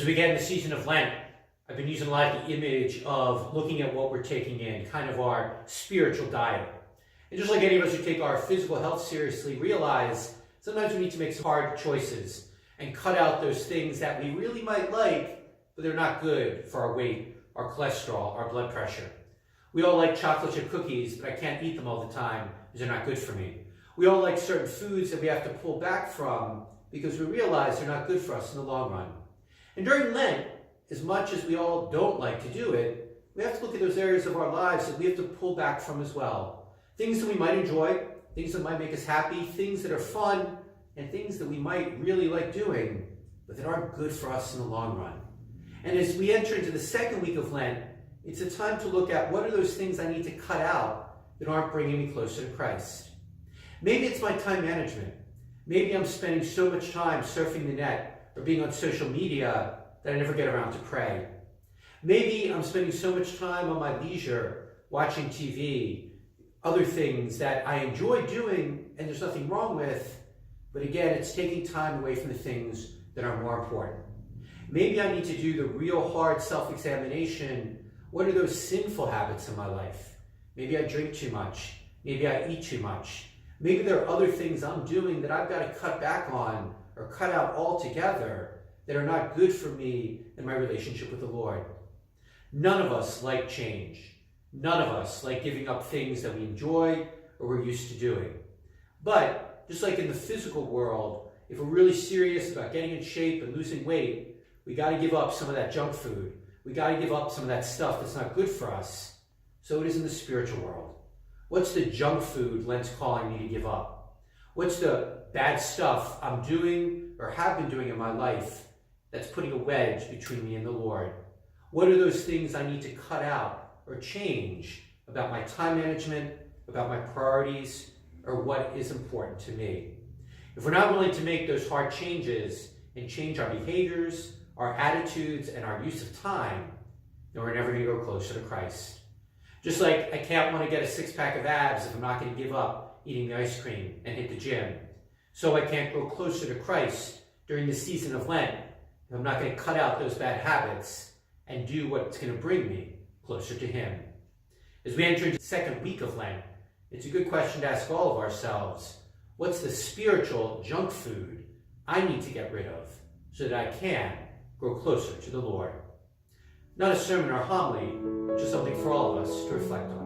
As we get in the season of Lent, I've been using a lot of the image of looking at what we're taking in, kind of our spiritual diet. And just like any of us who take our physical health seriously realize sometimes we need to make some hard choices and cut out those things that we really might like, but they're not good for our weight, our cholesterol, our blood pressure. We all like chocolate chip cookies, but I can't eat them all the time because they're not good for me. We all like certain foods that we have to pull back from because we realize they're not good for us in the long run. And during Lent, as much as we all don't like to do it, we have to look at those areas of our lives that we have to pull back from as well. Things that we might enjoy, things that might make us happy, things that are fun, and things that we might really like doing, but that aren't good for us in the long run. And as we enter into the second week of Lent, it's a time to look at what are those things I need to cut out that aren't bringing me closer to Christ. Maybe it's my time management. Maybe I'm spending so much time surfing the net or being on social media that I never get around to pray. Maybe I'm spending so much time on my leisure, watching TV, other things that I enjoy doing and there's nothing wrong with, but again, it's taking time away from the things that are more important. Maybe I need to do the real hard self-examination. What are those sinful habits in my life? Maybe I drink too much. Maybe I eat too much. Maybe there are other things I'm doing that I've got to cut back on or cut out altogether that are not good for me in my relationship with the Lord. None of us like change. None of us like giving up things that we enjoy or we're used to doing. But just like in the physical world, if we're really serious about getting in shape and losing weight, we got to give up some of that junk food. We got to give up some of that stuff that's not good for us. So it is in the spiritual world. What's the junk food Lent's calling me to give up? What's the bad stuff I'm doing or have been doing in my life that's putting a wedge between me and the Lord? What are those things I need to cut out or change about my time management, about my priorities, or what is important to me? If we're not willing to make those hard changes and change our behaviors, our attitudes, and our use of time, then we're never going to go closer to Christ. Just like I can't want to get a six-pack of abs if I'm not going to give up eating the ice cream and hit the gym. So I can't grow closer to Christ during the season of Lent if I'm not going to cut out those bad habits and do what's going to bring me closer to Him. As we enter into the second week of Lent, it's a good question to ask all of ourselves, what's the spiritual junk food I need to get rid of so that I can grow closer to the Lord? Not a sermon or homily, just something for all of us to reflect on.